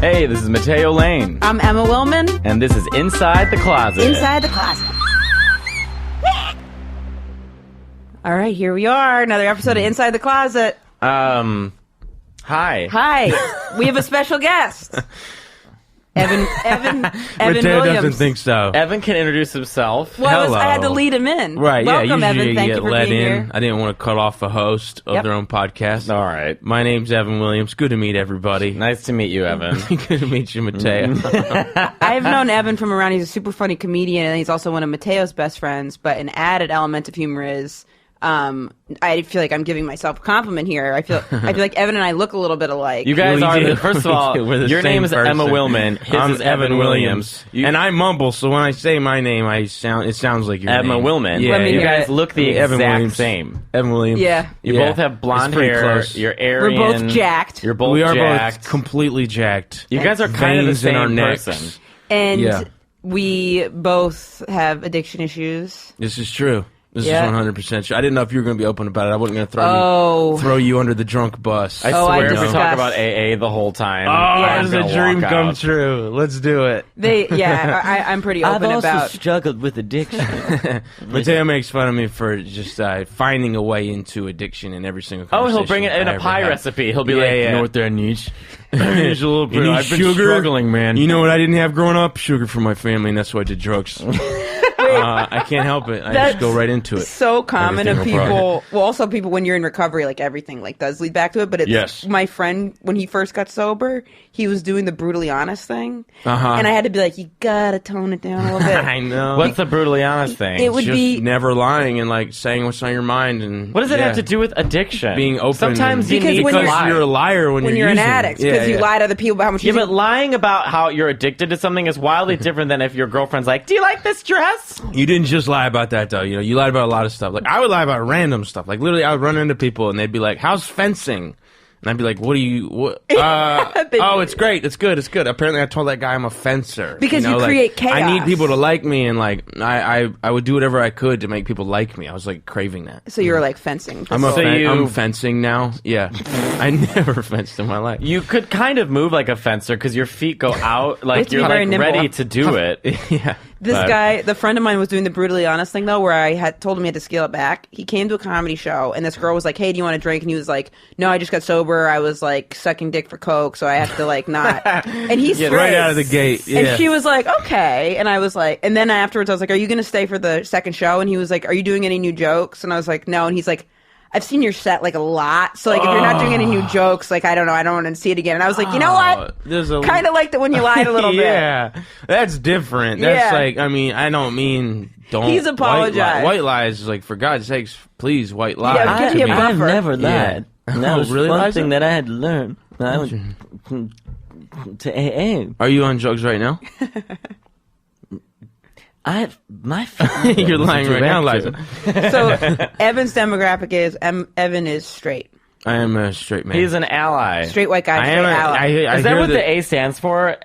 Hey, this is Matteo Lane. I'm Emma Willman. And this is Inside the Closet. Inside the Closet. All right, here we are. Another episode of Inside the Closet. Hi. Hi. We have a special guest. Evan Matteo Williams. doesn't think so. Evan can introduce himself. Well, I had to lead him in. Right, Welcome, yeah, usually Evan. Thank you you get for let being in. here. I didn't want to cut off a host of their own podcast. All right. My name's Evan Williams. Good to meet everybody. Nice to meet you, Evan. Good to meet you, Matteo. I've known Evan from around. He's a super funny comedian, and he's also one of Mateo's best friends. But an added element of humor is, I feel like I'm giving myself a compliment here. I feel like Evan and I look a little bit alike. You guys We are, do. first of We all, do. We're the your same name is person. Emma Willman. His I'm is Evan Williams. And I mumble, so when I say my name, it sounds like your Emma name. Willman. Yeah, Let me you hear guys it. look the Evan exact Williams. same. Evan Williams. Yeah. You both have blonde It's pretty hair. close. You're Aryan. We're both jacked. You're both We are jacked. both completely jacked. You guys are kind of the Veins in our same necks. person. And Yeah. we both have addiction issues. This is true. This Yeah. is 100% true. I didn't know if you were going to be open about it. I wasn't going to throw you under the drunk bus. I Oh, swear I if we discussed- talk about AA the whole time. Yeah. I'm it's a gonna dream walk come out. true. Let's do it. I'm pretty open I've also about. struggled with addiction. Mateo makes fun of me for just finding a way into addiction in every single Oh, conversation. he'll bring it in I a ever pie have. recipe. He'll be Yeah, like, yeah. you know what that needs? There's a little bit. You need I've been sugar? struggling, man. You know what I didn't have growing up? Sugar for my family, and that's why I did drugs. I can't help it. I just go right into it. So common of Everything will people. Well, also people when you're in recovery, like everything like does lead back to it. But it's Yes. my friend when he first got sober, he was doing the brutally honest thing, Uh-huh. and I had to be like, you gotta tone it down a little bit. I know. What's the brutally honest thing? It would just be never lying and like saying what's on your mind and What does it yeah. have to do with addiction? Being open. Sometimes you Because need when to you're- lie. You're a liar when you're an using it. addict Yeah, because you yeah. lie to other people about how much Yeah, you but lying about how you're addicted to something is wildly different than if your girlfriend's like, do you like this dress? You didn't just lie about that though. You know, you lied about a lot of stuff. Like I would lie about random stuff. Like literally, I would run into people and they'd be like, "How's fencing?" And I'd be like, "What do you? What? Oh, it's great. It's good. It's good." Apparently, I told that guy I'm a fencer Because you like, create chaos. I need people to like me, and like I would do whatever I could to make people like me. I was like craving that. So you're like fencing. I'm fencing now. Yeah, I never fenced in my life. You could kind of move like a fencer because your feet go out, like have to be you're very like nimble. ready to do it. Yeah. This But- guy, the friend of mine, was doing the brutally honest thing though, where I had told him he had to scale it back. He came to a comedy show, and this girl was like, "Hey, do you want a drink?" And he was like, "No, I just got sober. I was like sucking dick for coke, so I have to like not." And he's Yeah, straight. right out of the gate. Yeah. And she was like, "Okay," and I was like, and then afterwards I was like, "Are you going to stay for the second show?" And he was like, "Are you doing any new jokes?" And I was like, "No." And he's like, "I've seen your set like a lot, so like if you're not doing any new jokes, like I don't know, I don't want to see it again." And I was like, "You know what? There's a Kind of liked it when you lied a little bit." Yeah, that's different. That's Yeah. like, I mean, I don't mean don't. He's apologized. White lies is like, for God's sakes, please, white lies. Yeah, give me a I've buffer. never lied. Yeah. And that Oh, was really, one Liza? thing that I had to learn when I went to AA. Are you on drugs right now? My You're lying right now, Liza. So Evan's demographic is Evan is straight, I am a straight man. He's an ally. straight white guy, I straight am. ally. I Is that hear what the A stands for?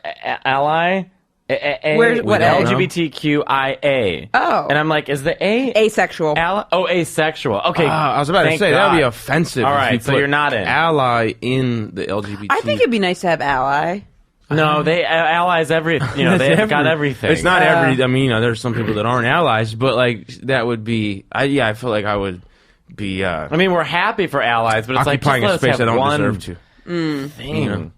Ally? Where's- what A? LGBTQIA. Oh. And I'm like, is the A? Asexual. Ally? Oh, asexual. Okay. I was about to thank say that would be God. offensive. All if right, you so put you're not in. ally in the LGBT. I think it'd be nice to have ally. No, they allies every. You know, they've got everything. It's not every. I mean, you know, there's some people that aren't allies, but like that would be. I feel like I would be. I mean, we're happy for allies, but it's like occupying just a let us space I have don't one deserve to. thing. You know?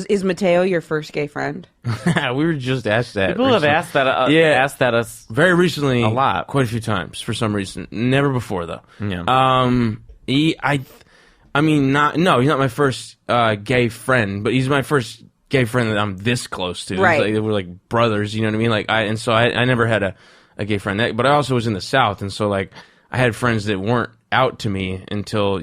Is Matteo your first gay friend? We were just asked that. People have recently. asked that. Yeah. Asked that us. Very recently, A lot. quite a few times for some reason. Never before though. Yeah. I mean, he's not my first gay friend, but he's my first gay friend that I'm this close to. Right. It's like, we're like brothers, you know what I mean? Like I never had a gay friend, but I also was in the South, and so like I had friends that weren't out to me until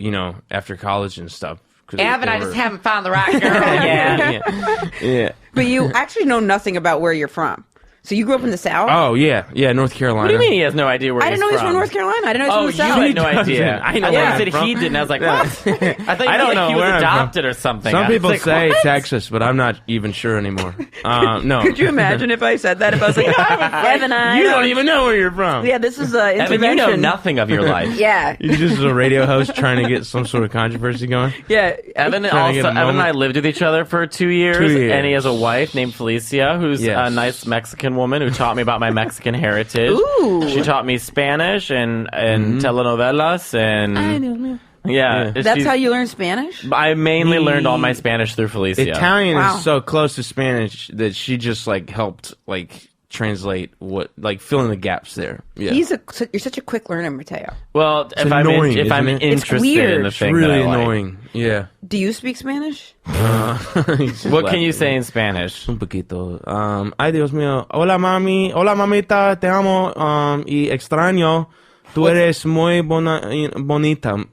after college and stuff. Evan, I just haven't found the right girl yet. Yeah. But you actually know nothing about where you're from. So you grew up in the South? Oh yeah, North Carolina. What do you mean he has no idea where I he's didn't know he was from from? North Carolina. I didn't know he Oh, was you from the South. had no idea. I know I where thought I'm you said from. he didn't. I was like, what? I thought you I meant don't like know he was where I'm from. adopted or something. Some I was people like, say what? Texas, but I'm not even sure anymore. No. Could you imagine if I said that? If I was like, Evan, I You don't even know where you're from. Yeah, this is Evan, intervention. you know nothing of your life. Yeah. You're just a radio host trying to get some sort of controversy going. Yeah. Evan Trying to get a and I moment. lived with each other for 2 years, 2 years. and he has a wife named Felicia, who's Yes. a nice Mexican woman who taught me about my Mexican heritage. Ooh. She taught me Spanish and telenovelas and yeah. That's she's- how you learn Spanish? I mainly learned all my Spanish through Felicia. Italian Wow. is so close to Spanish that she just like helped like translate what like fill in the gaps there. Yeah. You're such a quick learner, Matteo. Well, if annoying, if I'm isn't it? It's interested in weird. the It's thing really that I like. annoying. Yeah. Do you speak Spanish? What can you say in Spanish? Un poquito. Ay, Dios mío. Hola, mami. Hola, mamita. Te amo. Y extraño. Tú eres muy bonita.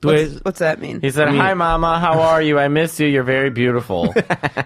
Tú eres... What's that mean? He said, "Hi, Mama. How are you? I miss you. You're very beautiful."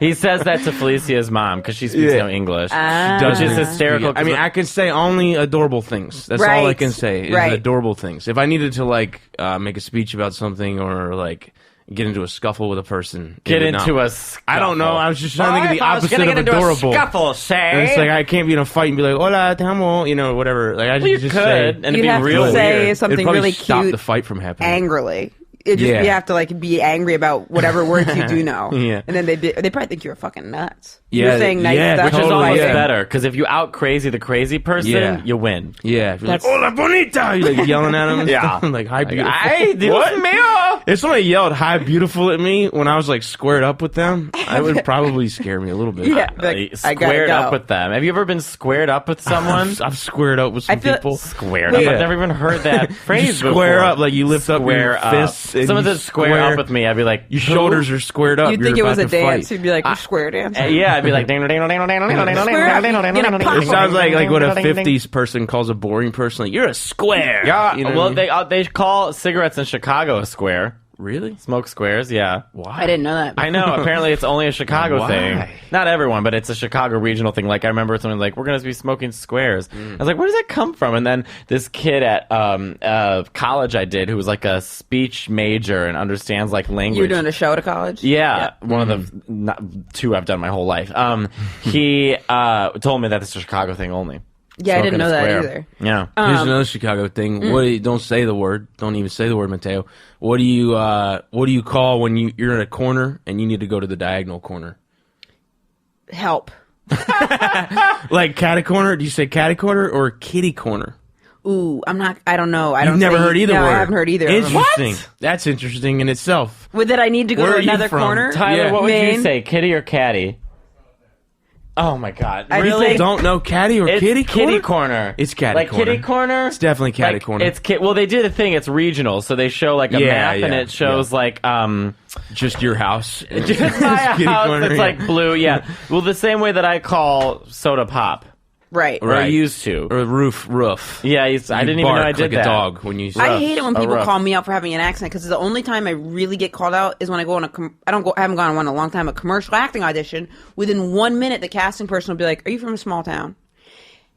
He says that to Felicia's mom because she speaks Yeah. no English. Which is hysterical. I mean, I can say only adorable things. That's all I Right. can say is Right. adorable things. If I needed to like make a speech about something or like get into a scuffle with a person, Get it would into not. a scuffle. I don't know. I was just trying to think of the I was opposite gonna of get into adorable. A scuffle, say. And it's like I can't be in a fight and be like, "Hola, te amo," whatever. Like I Well, you just could, say, and it'd You'd be have real to say weird. something it'd probably really stop cute the fight from happening. angrily. It just, Yeah. You have to like be angry about whatever words you do know. Yeah. And then they probably think you're fucking nuts. Yeah, You're saying nice yeah, stuff. Which is Totally, almost yeah. better because if you out crazy the crazy person, Yeah. you win. Yeah, if you're like, That's- "Hola, bonita," you're like yelling at him. And Yeah. stuff. Like, "Hi, beautiful." Ay, Dios What? mío. If somebody yelled "Hi, beautiful" at me when I was like squared up with them, I would probably scare me a little bit. Yeah. Like, I gotta Squared go. up with them. Have you ever been squared up with someone? I've squared up with some I feel- people. Squared Yeah. up. I've never even heard that phrase You square before. up, like you lift up your fists. And Someone you said square up with me. I'd be like, Your who? shoulders are squared up. You'd You're think it was about a to dance. fight. You'd be like, we're square dancing. Yeah, I'd be like, ding, ding, ding, ding, ding, ding, ding, ding, It sounds like what a 50s person calls a boring person. Like, you're a square. Yeah, You know well, what I mean? they call cigarettes in Chicago a square. Really? Smoke squares, yeah. Why? I didn't know that. I know. Apparently, it's only a Chicago Why? thing. Not everyone, but it's a Chicago regional thing. Like I remember someone like, "We're going to be smoking squares." I was like, "Where does that come from?" And then this kid at college I did, who was like a speech major and understands like language. You were doing a show to college? Yeah, one of the two I've done my whole life. He told me that it's a Chicago thing only. Yeah, I didn't Smoking a know that square. either. Yeah. Here's another Chicago thing. What do you, don't say the word. Don't even say the word, Matteo. What do you call when you're in a corner and you need to go to the diagonal corner? Help. Like catty corner? Do you say catty corner or kitty corner? Ooh, I don't know. I You've don't never say- heard either no, word. I haven't heard either. of them. Interesting. That's interesting in itself. With that, I need to go Where to are you another from? corner. Tyler, Yeah. what would Maine. you say, kitty or catty? Oh my God! I Really? say- Don't know catty or It's kitty corner? kitty corner. It's catty like corner. kitty corner. It's definitely catty like, corner. It's well, they did a thing. It's regional, so they show like a Yeah, map, and yeah, it shows like Just your house. just my Kitty house. corner, It's yeah. like blue. Yeah. Well, the same way that I call soda pop, Right. or I Right. used to. Or roof. Yeah, I didn't even know I did like that. a dog when you I hate it when A people rough. call me out for having an accent because the only time I really get called out is when I go on I haven't gone on one in a long time, a commercial acting audition. Within 1 minute, the casting person will be like, "Are you from a small town?"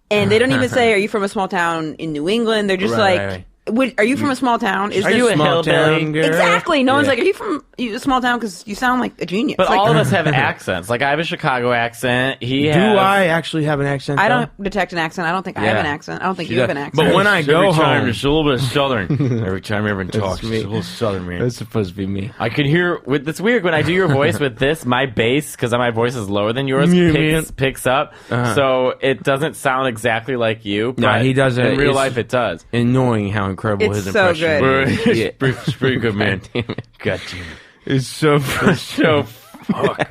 And they don't even say, "Are you from a small town in New England?" They're just Right. "Are you from a small town? Is Are this you a Small hillbilly?" town girl. Exactly. No one's Yeah. like, "Are you from a small town?" Because you sound like a genius. But Like, all of us have accents. Like I have a Chicago accent. He Do has. I actually have an accent? I though? don't detect an accent. I don't think I have Yeah. an accent. I don't think She you have does. an accent. But when I go home, it's a little bit southern. Every time everyone talks, me. it's a little southern, man. that's supposed to be me. I could hear. It's weird when I do your voice with this. My bass, because my voice is lower than yours, Yeah, picks up. Uh-huh. So it doesn't sound exactly like you. No, but he doesn't. In real It's- life, it does. Annoying how incredible It's his so impression good. is. It's Yeah. pretty good, man. God damn it. God damn it. It's so So fuck.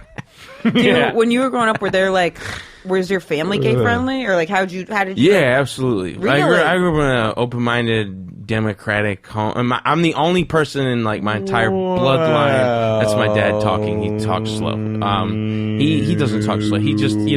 When you were growing up, was your family gay friendly, or like how did you? Yeah, absolutely. Really? I grew up in an open-minded, democratic home. I'm the only person in like my entire bloodline. That's my dad talking. He talks slow. He doesn't talk slow. He just, he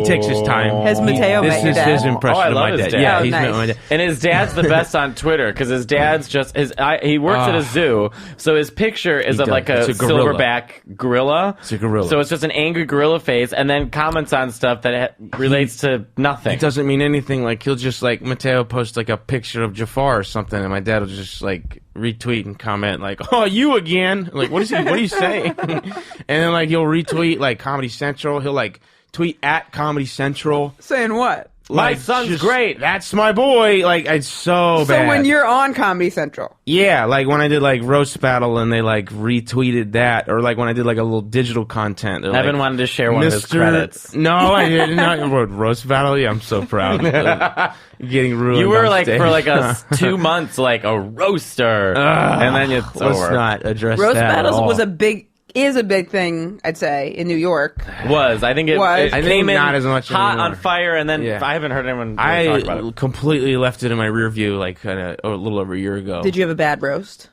takes his time. Has Matteo met your dad? This is his impression I of love my his dad. dad. Yeah, Oh, he's nice. met my dad. And his dad's the best on Twitter because his dad's just he works at a zoo, so his picture is of does. like a It's a gorilla. silverback gorilla. It's a gorilla. So it's just an angry gorilla face, and then comments on stuff that relates to nothing. It doesn't mean anything. Like he'll just like Matteo post like a picture of Jafar or something, and my dad will just like retweet and comment like, "Oh, you again?" Like, what are you saying? And then like he'll retweet like Comedy Central. He'll like tweet at Comedy Central. Saying what? My Like, son's just, great. That's my boy. Like it's so bad. So when you're on Comedy Central. Yeah, like when I did like roast battle and they like retweeted that, or like when I did like a little digital content. Evan like, wanted to share one of his credits. No, I didn't. I wrote roast battle. Yeah, I'm so proud. Getting ruined. You were on like stage. for like 2 months like a roaster, and then it's Let's over. not address Roast that battles at all. was a big thing, I'd say, in New York. I think it, Was. it I think came in not as much hot anymore. on fire, and then Yeah. I haven't heard anyone really talk about I it. completely left it in my rear view like a little over a year ago. Did you have a bad roast?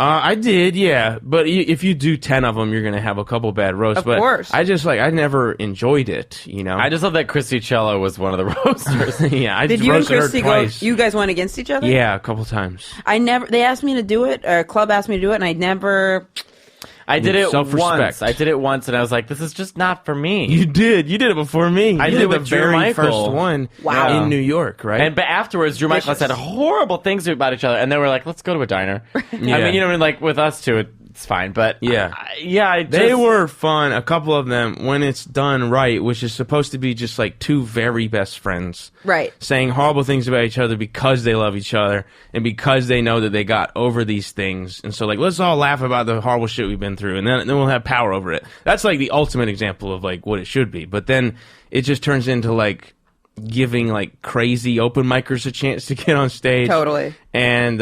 I did, yeah. But if you do 10 of them, you're going to have a couple bad roasts. Of but course. I just I never enjoyed it, I just love that Christy Cello was one of the roasters. yeah, I Did just you and roasted her Christy go? twice. You guys went against each other? Yeah, a couple times. I never. They asked me to do it. Or a club asked me to do it, and I never. I did it Self-respect. once. And I was like, this is just not for me. You did it before me. I You did the with Drew very Michael. first one Wow. in New York, right? But afterwards, Drew Michael said horrible things about each other, and they were like, "Let's go to a diner." Yeah. I mean, like with us too, it's fine. But Yeah. I just, They were fun, a couple of them, when it's done right, which is supposed to be just like two very best friends. Right. Saying horrible things about each other because they love each other and because they know that they got over these things. And so, like, let's all laugh about the horrible shit we've been through, and then we'll have power over it. That's like the ultimate example of like what it should be. But then it just turns into like giving like crazy open micers a chance to get on stage. Totally. And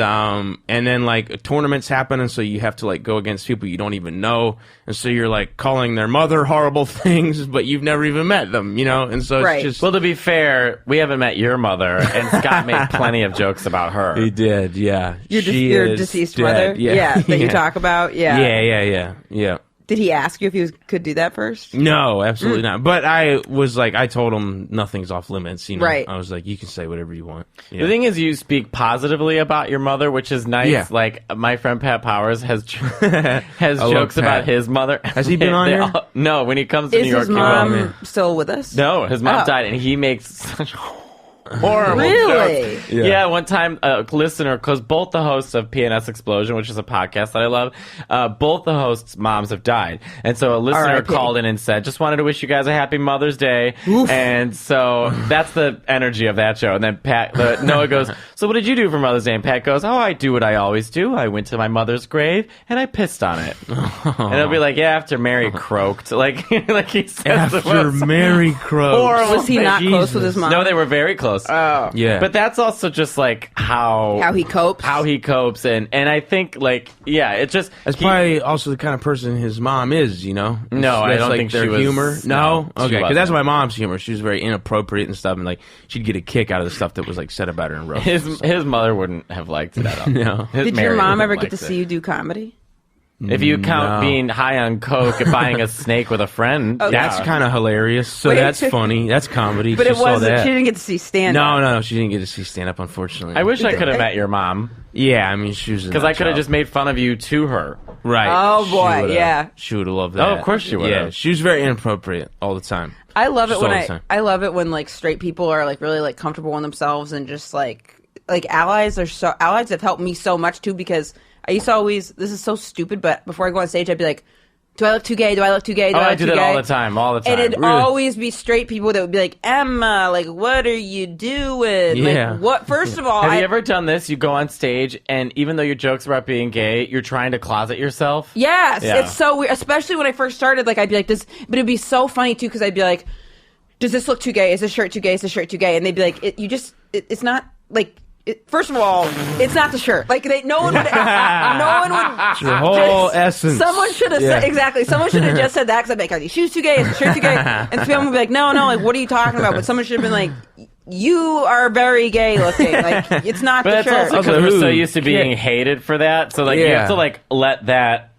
then like tournaments happen, and so you have to like go against people you don't even know, and so you're like calling their mother horrible things, but you've never even met them, and so Right. it's just. Well, to be fair, we haven't met your mother, and Scott made plenty of jokes about her. He did, yeah. Your She your is deceased dead. mother. Yeah, that you talk about. Yeah. Yeah. Did he ask you if he could do that first? No, absolutely not. But I was like, I told him nothing's off limits. Right. I was like, you can say whatever you want. Yeah. The thing is, you speak positively about your mother, which is nice. Yeah. Like my friend Pat Powers has jokes Pat. about his mother. Has he been on They here? all- no, when he comes to Is New York, his he will. mom still with us? No, his mom Oh. died, and he makes such horrible Really? jokes. Yeah. Yeah, one time a listener, because both the hosts of PNS Explosion, which is a podcast that I love, both the hosts' moms have died. And so a listener R.I.P. called in and said, just wanted to wish you guys a happy Mother's Day. And so that's the energy of that show. And then Noah goes, so what did you do for Mother's Day? And Pat goes, oh, I do what I always do. I went to my mother's grave and I pissed on it. And it'll be like, yeah, after Mary croaked. Like he says the After most Mary Crow. horrible Was he thing. not close with his mom? No, they were very close. Oh. Yeah. But that's also just like How he copes. how he copes, and I think like it just That's probably also the kind of person his mom is, No, I That's, don't like, think their she was- humor. no, she Okay, because wasn't. that's my mom's humor. She was very inappropriate and stuff, and like she'd get a kick out of the stuff that was like said about her in roast. his mother wouldn't have liked that. No. Did your mom ever get to see you do comedy? If you count No. being high on coke and buying a snake with a friend, Okay. That's kind of hilarious. So Wait. that's funny. That's comedy. But She it saw wasn't. that. She didn't get to see stand up. No, she didn't get to see stand up, unfortunately. I wish I could have met your mom Yeah, I mean, she was because I could have just made fun of you to her. right. Oh, She boy, would've- yeah. she would have loved that. Oh, of course she would've. Yeah, she was very inappropriate all the time. I love it Just when all the time. I love it when like straight people are like really like comfortable in themselves and just like allies have helped me so much too, because I used to always, this is so stupid, but before I go on stage I'd be like, do I look too gay? Do I look too gay? Do Oh, I I look do too that gay? all the time. And it'd Really? always be straight people that would be like, Emma, like, what are you doing? Yeah. Like, what? First of all, Have you ever done this? You go on stage, and even though your jokes about being gay, you're trying to closet yourself. Yes, Yeah. it's so weird. Especially when I first started, like I'd be like this, but it'd be so funny too because I'd be like, "Does this look too gay? Is this shirt too gay? Is this shirt too gay?" And they'd be like, "It's not like." First of all, it's not the shirt. Like no one would. The whole essence. Someone should have said exactly. Someone should have just said that because I'd be like, "Are these shoes too gay? Is the shirt too gay?" And someone would be like, "No, like what are you talking about?" But someone should have been like, you are very gay looking. Like, it's not But the it's shirt. also because we're so Who? used to being hated for that. So, like, you Yeah. have to, like, let that,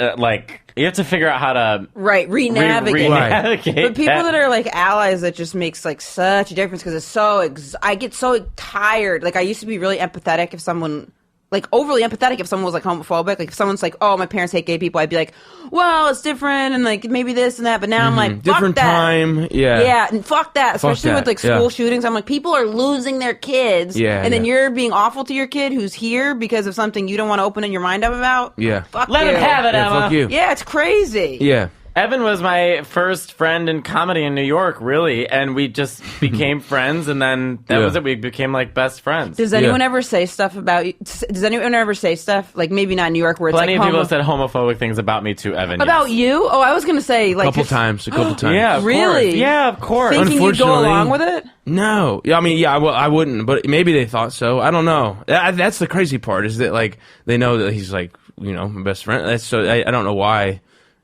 you have to figure out how to Right, re-navigate. re-navigate But people that are like allies, that just makes like such a difference because it's so. I get so tired. Like I used to be really empathetic if someone, like overly empathetic if someone was like homophobic. Like if someone's like, "Oh, my parents hate gay people," I'd be like, "Well, it's different," and like maybe this and that. But now I'm like, "Fuck Different that." time. Yeah. Yeah, and fuck that. Especially that, with like yeah. school shootings, I'm like, people are losing their kids. Yeah, and then yeah. you're being awful to your kid who's here because of something you don't want to open your mind up about. Yeah. Fuck Let you. him have it, Yeah, Emma. fuck you. Yeah, it's crazy. Yeah. Evan was my first friend in comedy in New York, really, and we just became friends, and then that Yeah. was it. We became like best friends. Does anyone ever say stuff about you? Does anyone ever say stuff, like maybe not in New York, where it's Plenty like of people have said homophobic things about me to Evan. about yes. you? Oh, I was going to say like A couple just times. Yeah, of Really? course. Yeah, of course. thinking you'd go Unfortunately- along with it. No, yeah, I mean, yeah, I wouldn't, but maybe they thought so. I don't know. That's the crazy part is that like they know that he's like my best friend. That's so I don't know why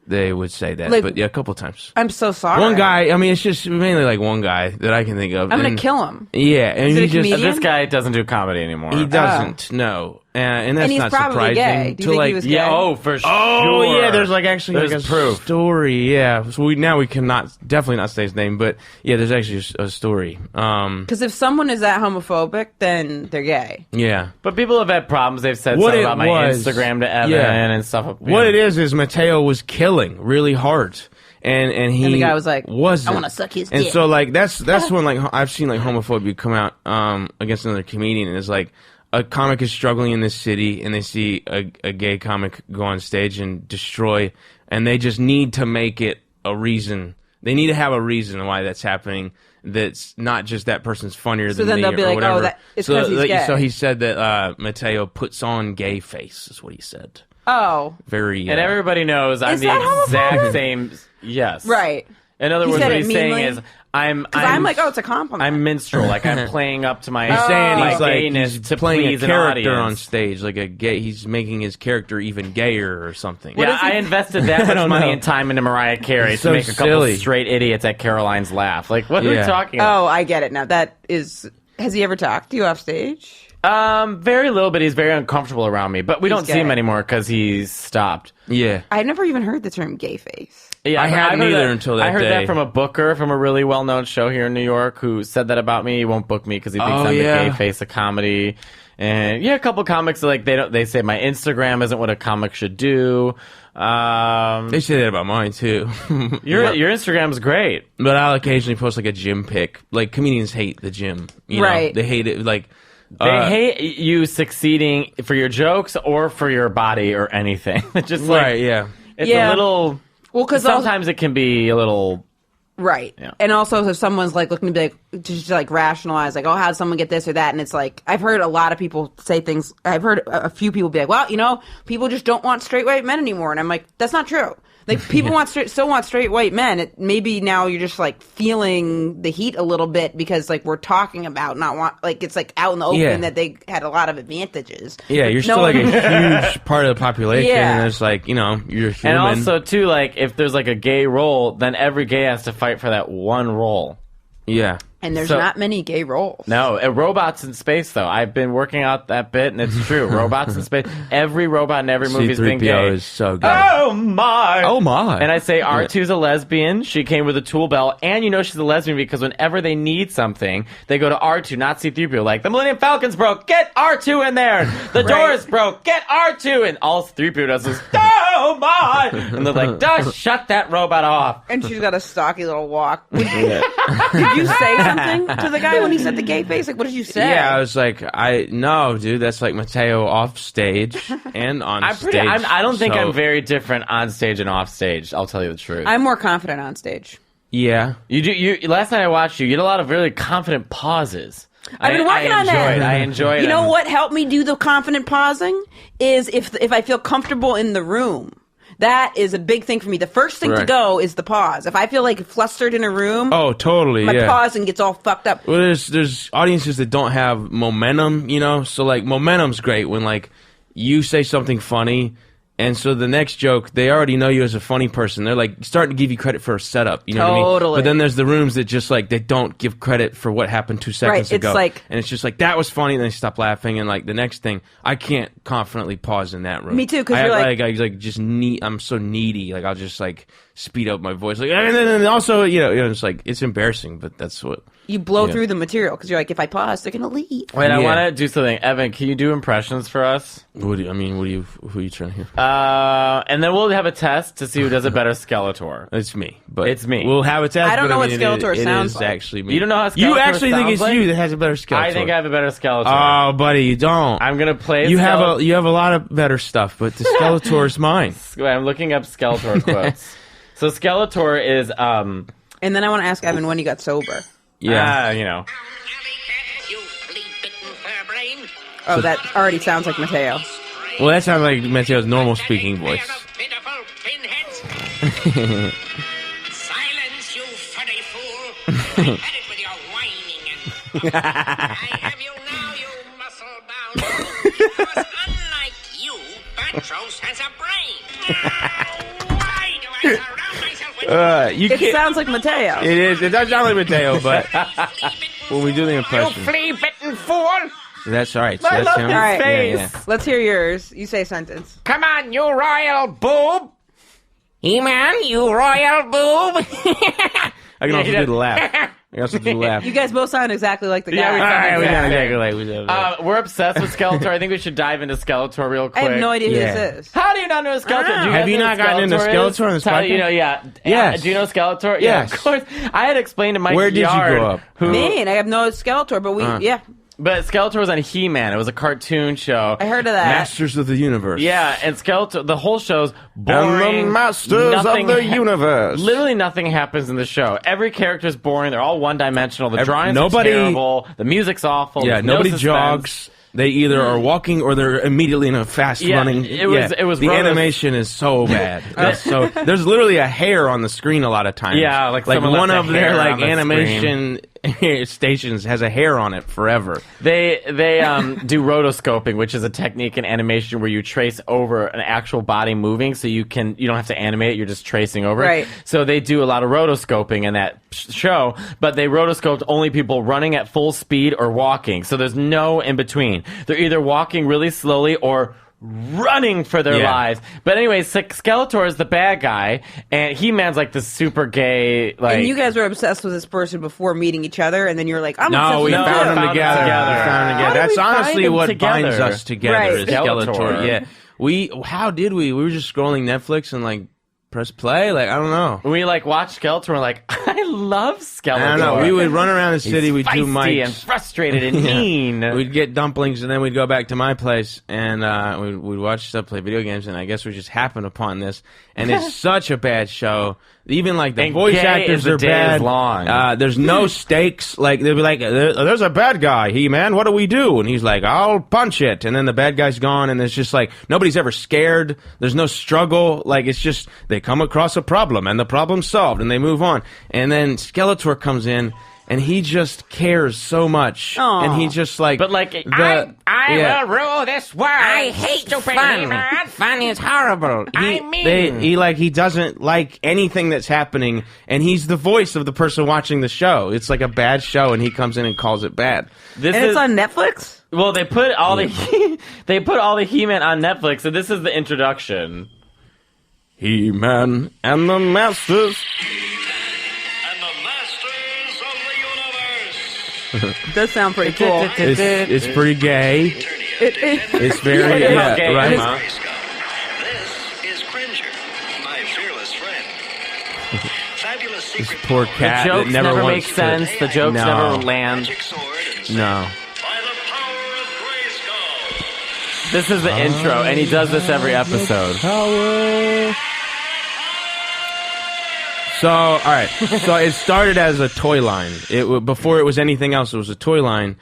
they would say that, Like- but yeah, a couple times. I'm so sorry. One guy, I mean, it's just mainly like one guy that I can think of. I'm going and- to kill him. Yeah, and Is it he a just comedian? This guy doesn't do comedy anymore. he doesn't no, and that's And he's not probably surprising. gay. Do you to think like he was Yeah, gay? oh, for sure. Oh yeah, there's like actually There's like a proof. story. Yeah, so we cannot definitely not say his name, but yeah, there's actually a story. Because if someone is that homophobic, then they're gay. Yeah. But people have had problems. They've said What stuff it about my was- Instagram to Evan yeah. and stuff. What it is Matteo was killing really hard, and he And the guy was like, wasn't. I wanna suck his And dick. so like that's when like I've seen like homophobia come out against another comedian, and it's like a comic is struggling in this city, and they see a gay comic go on stage and destroy, and they just need to make it a reason. They need to have a reason why that's happening. That's not just that person's funnier So than then me they'll be or like, whatever. oh, that- it's 'cause he's gay. So he said that Matteo puts on gay face is what he said. Oh, Very And everybody knows I'm Is the that exact homophobic? same. Yes. right. In other He words, said what it he's saying meanly? is, I'm like, oh, it's a compliment. I'm minstrel. Like I'm playing up to my, He's saying my he's like gayness he's to playing please a an character on audience. stage, like a gay. He's making his character even gayer or something. Yeah, I invested that much don't money know. and time into Mariah Carey It's to so make a couple silly. straight idiots at Caroline's laugh. Like, what are we Yeah. talking about? Oh, I get it now. That is. Has he ever talked to you off stage? Very little, but he's very uncomfortable around me. But we don't see him gay. anymore because he's stopped. Yeah, I never even heard the term gay face. Yeah, I hadn't heard either that- until that I heard day. that from a booker from a really well-known show here in New York who said that about me. He won't book me because he thinks Oh, I'm yeah. the gay face of comedy. And yeah, a couple comics are like they say my Instagram isn't what a comic should do. they say that about mine too. Your Instagram's great. But I'll occasionally post like a gym pic. Like comedians hate the gym, you know? Right. They hate it. Like They hate you succeeding for your jokes or for your body or anything. It's just like right, yeah. it's Yeah. a little. Well, because Sometimes it can be a little. right, Yeah. and also if someone's like looking to be like to just like rationalize, like, oh, how did someone get this or that? And it's like I've heard a lot of people say things. I've heard a few people be like, well, people just don't want straight white men anymore, and I'm like, that's not true. Like people still want straight white men. Maybe now you're just like feeling the heat a little bit because like we're talking about it's like out in the open Yeah. that they had a lot of advantages. Yeah, But you're no still like one- a huge part of the population, Yeah. and it's like you're human. And also too, like if there's like a gay role, then every gay has to fight for that one role. yeah. and there's So- not many gay roles. No, robots in space though. I've been working out that bit, and it's true. Robots in space. Every robot in every movie has been gay. C-3PO is so good. Oh my! Oh, my. And I say R2's a lesbian. She came with a tool belt, and she's a lesbian because whenever they need something, they go to R2, not C-3PO. Like the Millennium Falcon's broke, get R2 in there. The door's broke, get R2. And all 3PO does is oh my! And they're like, just shut that robot off. And she's got a stocky little walk. Did you say something to the guy when he said the gay face? Like, what did you say? Yeah, I was like, no, dude, that's like Matteo off stage and on stage. I don't think so- I'm very different on stage and off stage. I'll tell you the truth. I'm more confident on stage. Yeah. You do. You last night I watched you. You had a lot of really confident pauses. I've been working on that. I enjoyed it. You know what helped me do the confident pausing is if I feel comfortable in the room. That is a big thing for me. The first thing to Right. go is the pause. If I feel like flustered in a room, Oh, totally. my yeah. pausing gets all fucked up. Well, there's audiences that don't have momentum, So like momentum's great when like you say something funny And so the next joke, they already know you as a funny person. They're like starting to give you credit for a setup. You know what I mean? Totally. But then there's the rooms that just like they don't give credit for what happened 2 seconds ago. And it's just like that was funny, and they stop laughing, and like the next thing, I can't confidently pause in that room. Me too, because you're like I like just need. I'm so needy. Like I'll just like speed up my voice. Like and then also you know it's like it's embarrassing, but that's what. You blow through the material because you're like, if I pause, they're gonna leave. Wait, I want to do something. Evan, can you do impressions for us? Who are you trying to hear? And then we'll have a test to see who does a better Skeletor. It's me, but it's me. We'll have a test. I don't know what Skeletor it sounds is like. Actually, me. You don't know how Skeletor You actually think it's sounds you like? that has a better Skeletor. I think I have a better Skeletor. Oh, buddy, you don't. I'm gonna play. You have a lot of better stuff, but the Skeletor is mine. I'm looking up Skeletor quotes. So Skeletor is And then I want to ask Evan when he got sober. Yeah, you know. Oh, that already sounds like Matteo. Well, that sounds like Matteo's normal speaking voice. Silence, you funny fool! Had it with your whining and I have you now, you muscle-bound. Because unlike you, Batros has a brain. Why do I surround myself with It sounds like Matteo. It is. It does sound like Matteo, but when we do the impression, flea-bitten fool? that's all right. So I that's love him. his All right. face. Yeah. Let's hear yours. You say a sentence. Come on, you royal boob! He-Man, you royal boob! I can also do the laugh. I can also do the laugh. You guys both sound exactly like the guy. Yeah, we All sound right, we exactly. sound exactly like we do. We're obsessed with Skeletor. I think we should dive into Skeletor real I quick. have no idea who Yeah. this is. How do you not know Skeletor? Ah. Do you Have guys you know not who gotten into Skeletor is? on this Tell you podcast? know, yeah. Yes. Do you know Skeletor? Yes. Yeah, of course. I had explained to Mike Where did you Yard, grow up? Who, Man, I have no Skeletor, but But Skeletor was on He-Man. It was a cartoon show. I heard of that. Masters of the Universe. Yeah, and Skeletor, the whole show's boring. And the Masters Nothing of the Universe. Literally nothing happens in the show. Every character's boring. They're all one-dimensional. The drawings nobody- are terrible. The music's awful. Yeah, There's no nobody suspense. jogs. They either are walking or they're immediately in a fast running. It was the Rotos- animation is so bad. So there's literally a hair on the screen a lot of times. Yeah, like someone one left of a their hair like on the animation stations has a hair on it forever. They do rotoscoping, which is a technique in animation where you trace over an actual body moving, so you don't have to animate it. You're just tracing over Right. it. So they do a lot of rotoscoping in that show, but they rotoscoped only people running at full speed or walking. So there's no in between. They're either walking really slowly or running for their Yeah. lives. But anyway, Skeletor is the bad guy, and He-Man's like the super gay. Like, And you guys were obsessed with this person before meeting each other, and then you're like, I'm obsessed No, with we him No, too. found them found them together. together. We found them How together. did That's we find honestly them what together? binds us together Right. is Skeletor. Skeletor. Yeah. How did we? We were just scrolling Netflix and like press play. Like I don't know. we like watched Skeletor, and we're like, I love Skeletor. I don't know. We would run around the city. We'd do feisty mics. and frustrated and mean. We'd get dumplings, and then we'd go back to my place, and we'd watch stuff, play video games, and I guess we just happened upon this. And it's such a bad show. Even like the And voice gay actors as the are day bad. is long. There's no stakes. Like they'll be like, "There's a bad guy, He-Man. What do we do?" And he's like, "I'll punch it." And then the bad guy's gone, and it's just like nobody's ever scared. There's no struggle. Like it's just they come across a problem, and the problem's solved, and they move on. And then Skeletor comes in. And he just cares so much, Aw. and he just like. But, like, I yeah. will rule this world! I hate stupid fun. He-Man. Fun is horrible. He doesn't like anything that's happening, and he's the voice of the person watching the show. It's like a bad show, and he comes in and calls it bad. This And is it's on Netflix? well, they put all the He-Man on Netflix, so this is the introduction. He-Man and the Masters. And the Masters of the Universe. It does sound pretty cool. It's pretty gay. It's very It is yeah, gay, right. huh? This is Cringer, my fearless friend. Fabulous This secret poor The cat that jokes never never wants make to- sense. The jokes No. never land. magic sword and No. by the power of Grayskull. This is the intro, and he does this every episode. So, all right. So it started as a toy line. Before it was anything else, it was a toy line.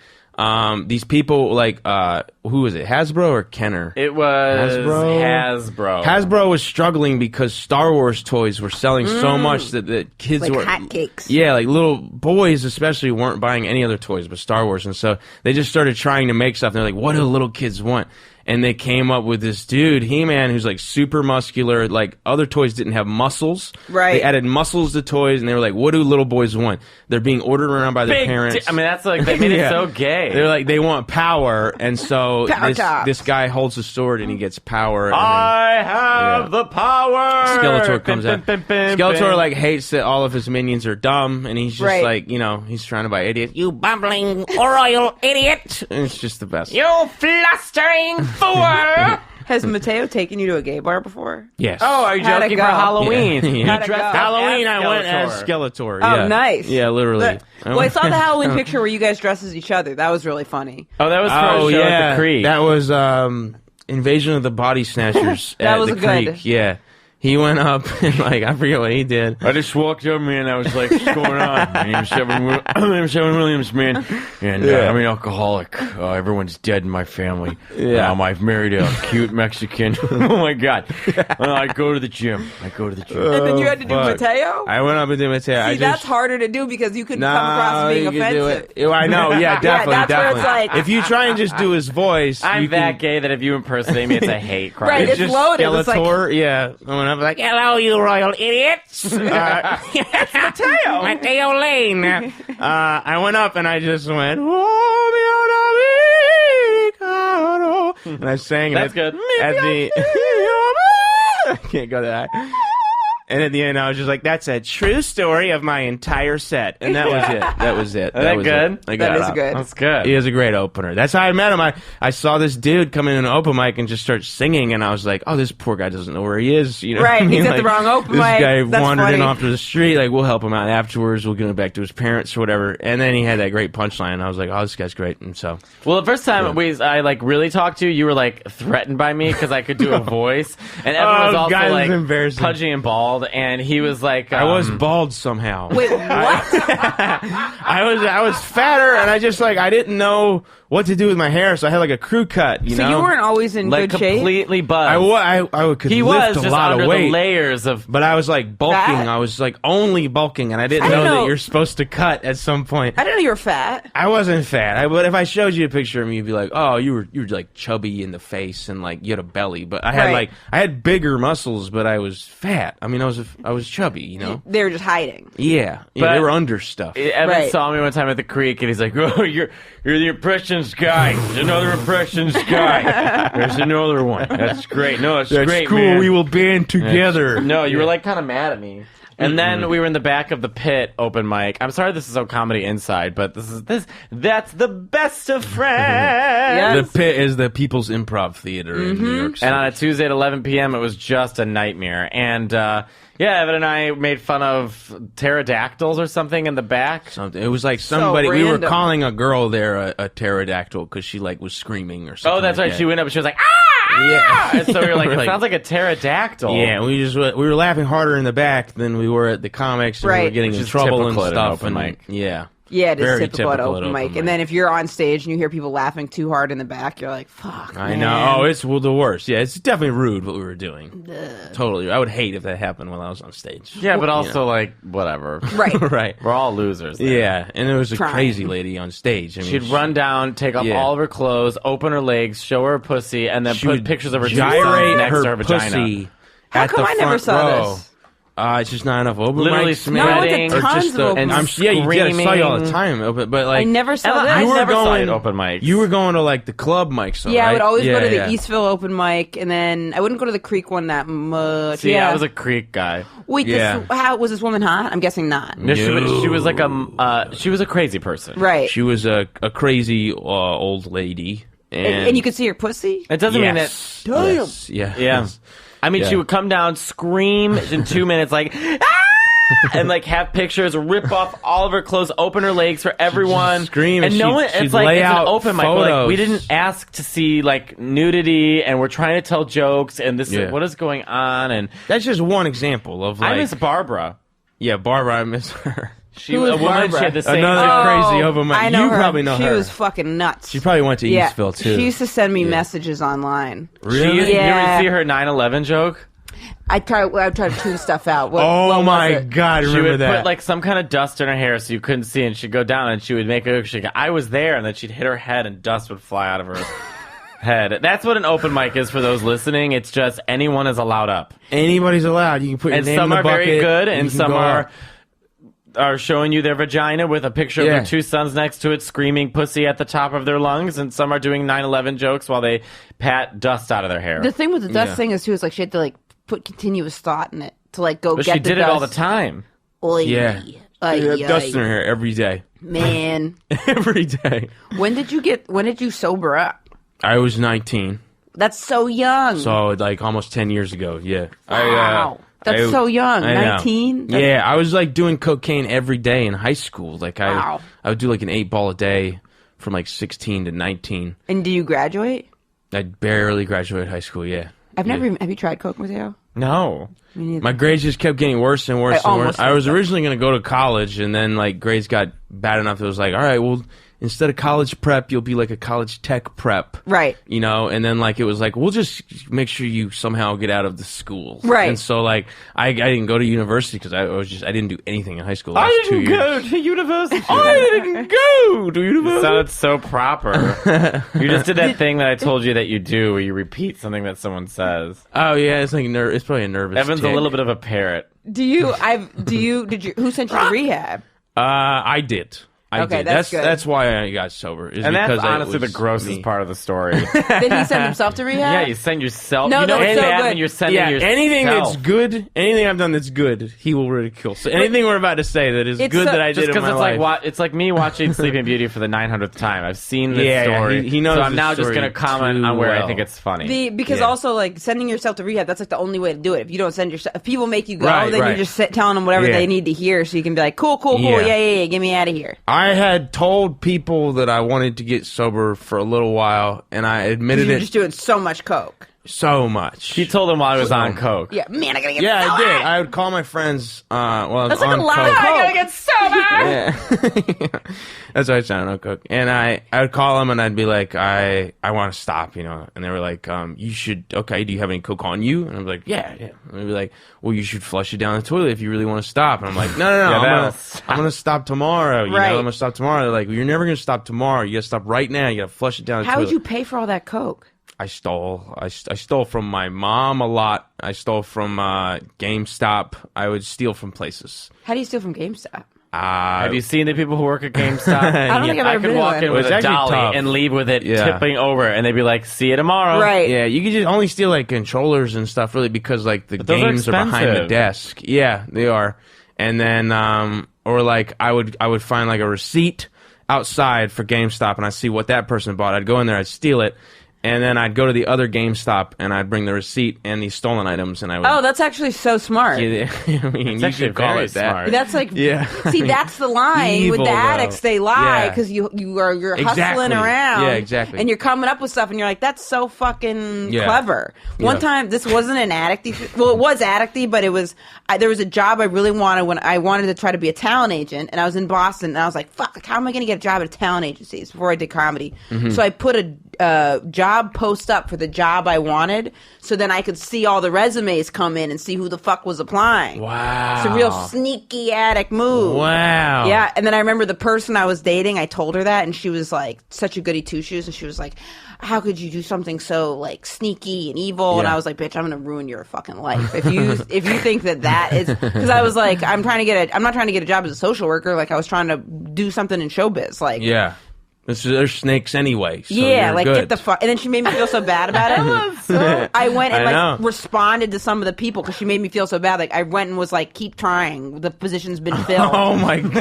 These people, like, who was it? Hasbro or Kenner? It was Hasbro. Hasbro was struggling because Star Wars toys were selling so much that kids Like were hotcakes. Yeah, like little boys especially weren't buying any other toys but Star Wars, and so they just started trying to make stuff. And they're like, "What do little kids want?" and they came up with this dude, He-Man, who's like super muscular. Like other toys didn't have muscles. Right. They added muscles to toys, and they were like, "What do little boys want?" They're being ordered around by their parents. I mean, that's like they made it so gay. They're like, they want power, and so Power tops. this guy holds a sword and he gets power. And I have the power. Skeletor comes out. Skeletor bim. like hates that all of his minions are dumb, and he's just Right. like, he's surrounded by idiots. You bumbling royal idiot! And it's just the best. You flustering fool. Has Matteo taken you to a gay bar before? Yes. Oh, are you How'd it joking for go? Halloween? Yeah. You How'd it dressed go? up Halloween, as I went Skeletor. as Skeletor. Oh, yeah. nice. Yeah, literally. Well, I saw the Halloween picture where you guys dressed as each other. That was really funny. Oh, that was for a show at the Creek. That was Invasion of the Body Snatchers That at was the good. Creek. Yeah. He went up and I forget what he did. I just walked over, man. I was like, what's going on? My name's Seven Williams, man. And I'm an alcoholic. Everyone's dead in my family. Yeah. I've married a cute Mexican. Oh, my God. I go to the gym. And then you had to do fuck. Matteo? I went up and did Matteo. See, that's harder to do because you couldn't come across as being you can do offensive. it. I know, yeah, definitely, that's where it's definitely. like- If you try and just do his voice, I'm you that can, gay that if you impersonate me, it's a hate crime. Right, it's just loaded. It's like- Skeletor, yeah. I went up like, hello, you royal idiots. Matteo. Matteo Lane. I went up and I just went, and I sang it. That's good. At the, I can't go that high. And at the end, I was just like, "That's a true story of my entire set," and that was it. That was it. Is that was good? It. I got That it is out. good. That's good. He has a great opener. That's how I met him. I saw this dude come in an open mic and just start singing, and I was like, "Oh, this poor guy doesn't know where he is." You know, what Right, I mean? he's at the Like, wrong open this mic. guy That's wandered in funny. off to the street. Like, we'll help him out afterwards. We'll get him back to his parents or whatever. And then he had that great punchline. I was like, "Oh, this guy's great." And so, Well, the first time I like really talked to you, you were like threatened by me because I could do a voice, and everyone was Oh, also God, it was like embarrassing. pudgy and bald, and he was like, I was bald somehow. Wait, what? I was fatter, and I just like I didn't know what to do with my hair, so I had like a crew cut. You So know, you weren't always in like good shape? completely buzzed. I could He lift was a just lot under of weight. the layers of. But I was like bulking. Fat? I was like only bulking, and I didn't I know didn't that know- you're supposed to cut at some point. I didn't know you were fat. I wasn't fat. But if I showed you a picture of me, you'd be like, "Oh, you were like chubby in the face and like you had a belly." But I had Right. I had bigger muscles, but I was fat. I mean, I was chubby. You know? They were just hiding. Yeah, But- they were under stuff. Evan Right. saw me one time at the Creek, and he's like, "Oh, you're the impressions guy. There's another impressions guy. There's another one. That's great. No, it's That's great, cool. man. We will band together. No, you were like kind of mad at me." And then we were in the back of the pit open mic. I'm sorry this is so comedy inside, but that's the best of friends. The Pit is the People's Improv Theater in New York City. And on a Tuesday at 11 p.m., it was just a nightmare. And yeah, Evan and I made fun of pterodactyls or something in the back. Something. It was like somebody. we were random. calling a girl there a pterodactyl because she like was screaming or something. Oh, that's like right. that. She went up and she was like, "Ah!" Yeah. And so we were like, We're it like- sounds like a pterodactyl. Yeah, we were laughing harder in the back than we were at the comics, and we were Right. getting Which in is trouble and typical at an stuff. open And mic. yeah, Yeah, it is Very typical at typical open at mic. open And mic. then if you're on stage and you hear people laughing too hard in the back, you're like, fuck, I man. know. Oh, it's the worst. Yeah, it's definitely rude what we were doing. Totally, I would hate if that happened while I was on stage. Yeah, but You also, know. like, whatever. Right. right. We're all losers. there. Yeah, and there was a Trying. crazy lady on stage. I mean, She'd run down, take off Yeah. all of her clothes, open her legs, show her pussy, and then she put would pictures of her two gyrate sons next her to her vagina. pussy. How at come the I never front saw row. this? It's just not enough open Literally mics. No, I went to maybe, or tons just of open and mics. yeah, you did. I saw you all the Screaming. time. But like, I never saw Ella, this. I you were never saw going you at open mics. You were going to like the club mics, though, Yeah, right? I would always go to the yeah. Eastville open mic, and then I wouldn't go to the Creek one that much. See, yeah. I was a Creek guy. Wait, Yeah. how was this woman hot? I'm guessing not. No, she was like she was a crazy person. Right. She was a crazy old lady, And you could see her pussy? It doesn't mean that. yes, yes, yeah, Yeah. I mean, Yeah. she would come down, scream in 2 minutes, like, "Ah!" and like have pictures, rip off all of her clothes, open her legs for everyone, scream, and and no she'd- one. she'd It's like lay it's an out open mic. We're like, we photos. didn't ask to see like nudity, and we're trying to tell jokes, and this Yeah. is what is going on. And That's just one example of like. I miss Barbara. Yeah, Barbara, I miss her. She Who was is a woman. Barbara? She had the same. Another crazy open mic. I know You her. probably know she her. was fucking nuts. She probably went to yeah. Eastville too. She used to send me messages online. Really? You ever Yeah. see her 9/11 joke? I'd try to tune stuff out. What Oh was my it? god, She remember would that? put like some kind of dust in her hair so you couldn't see, and she'd go down and she would make a she'd go, I was there, and then she'd hit her head and dust would fly out of her head. That's what an open mic is for those listening. It's just anyone is allowed up. Anybody's allowed. You can put your And name some in the are bucket. very good, and you can some go are up. showing you their vagina with a picture of Yeah. their two sons next to it, screaming pussy at the top of their lungs, and some are doing 9/11 jokes while they pat dust out of their hair. The thing with the dust Yeah. thing is too is like she had to like put continuous thought in it to like go But get she the did dust. it all the time. Oy. Yeah. Ay, You have ay. dust in her hair every day. Man, Every day. when did you sober up? I was 19, That's so young. so like almost 10 years ago. Yeah. Wow. That's so young. I know. 19? Yeah, I was like doing cocaine every day in high school. Like Wow. I would do like an 8-ball a day from like 16 to 19. And do you graduate? I barely graduated high school. Yeah. Have you tried coke, Matteo? No. Me neither. My grades just kept getting worse and worse I and worse. almost I was did that. originally going to go to college, and then like grades got bad enough that it was like, all right, well, instead of college prep, you'll be like a college tech prep. Right. You know, and then like it was like, we'll just make sure you somehow get out of the school. Right. And so like I didn't go to university because I didn't do anything in high school. The last 2 years. to university. I didn't go to You university. sounded so proper. You just did that thing that I told you that you do, where you repeat something that someone says. Oh yeah, it's like it's probably a nervous. Evan's a tick. little bit of a parrot. Who sent you to rehab? I did. Okay, did. that's good. That's why I got sober. Is And that's because honestly it the was grossest me. part of the story. Did he send himself to rehab? Yeah, you send yourself. No, you know that's what's so bad good. when you're sending Yeah, yourself. anything that's good, anything I've done that's good, he will ridicule. So anything we're about to say that is It's good so- that I Just did in because my it's life. like it's like me watching Sleeping Beauty for the 900th time. I've seen this Yeah, story. he knows so I'm the now just story going to comment too on where I well. think it's funny. Because Yeah. also like sending yourself to rehab, that's like the only way to do it. If you don't send yourself, if people make you go, Right, then right. you just sit telling them whatever Yeah. they need to hear, so you can be like, cool, Yeah. yeah, get me out of here. I had told people that I wanted to get sober for a little while, and I admitted You're it just doing so much coke. so much. He told him while I was on coke. Yeah, man, I gotta get Yeah, I sober. did. I would call my friends while I was That's like on a lot coke. of coke. I gotta get sober. Yeah. That's why I sounded on coke. And I would call them and I'd be like, I want to stop, you know. And they were like, you should, okay, do you have any coke on you? And I'm like, yeah. And they'd be like, well, you should flush it down the toilet if you really want to stop. And I'm like, no, I'm going to stop tomorrow. You Right. know, I'm going to stop tomorrow. They're like, well, you're never going to stop tomorrow. You got to stop right now. You got to flush it down the How toilet. would you pay for all that coke? I stole. I stole from my mom a lot. I stole from GameStop. I would steal from places. How do you steal from GameStop? Have you seen the people who work at GameStop? I don't think I've I ever could been walk one. in with It's a actually dolly tough. and leave with it Yeah. tipping over, and they'd be like, "See you tomorrow." Right. Yeah, you could just only steal like controllers and stuff, really, because like the But those are games are behind the expensive. desk. Yeah, they are. And then, or like I would find like a receipt outside for GameStop, and I'd see what that person bought. I'd go in there, I'd steal it, and then I'd go to the other GameStop and I'd bring the receipt and these stolen items, and I would. Oh, that's actually so smart. Yeah, I mean, you actually should call very it that. smart. That's like, Yeah. See, that's the line with Evil, the though. addicts. They lie Yeah. because you're Exactly. hustling around. Yeah, exactly. And you're coming up with stuff, and you're like, that's so fucking Yeah. clever. One Yeah. time, this wasn't an addicty. Well, it was addicty, but it was. There was a job I really wanted when I wanted to try to be a talent agent, and I was in Boston, and I was like, fuck, how am I going to get a job at a talent agency? It's before I did comedy. Mm-hmm. So I put a job post up for the job I wanted, so then I could see all the resumes come in and see who the fuck was applying. Wow. It's a real sneaky addict move. Wow. Yeah, and then I remember the person I was dating, I told her that, and she was like such a goody two-shoes, and she was like, how could you do something so like sneaky and evil? And Yeah. I was like, bitch, I'm gonna ruin your fucking life if you think that is, because I was like, I'm not trying to get a job as a social worker. Like I was trying to do something in showbiz. Like Yeah. They're snakes anyway. So yeah, you're like good. get the fuck. And then she made me feel so bad about it. I went and I like know. responded to some of the people because she made me feel so bad. Like I went and was like, keep trying. The position's been filled. Oh my god!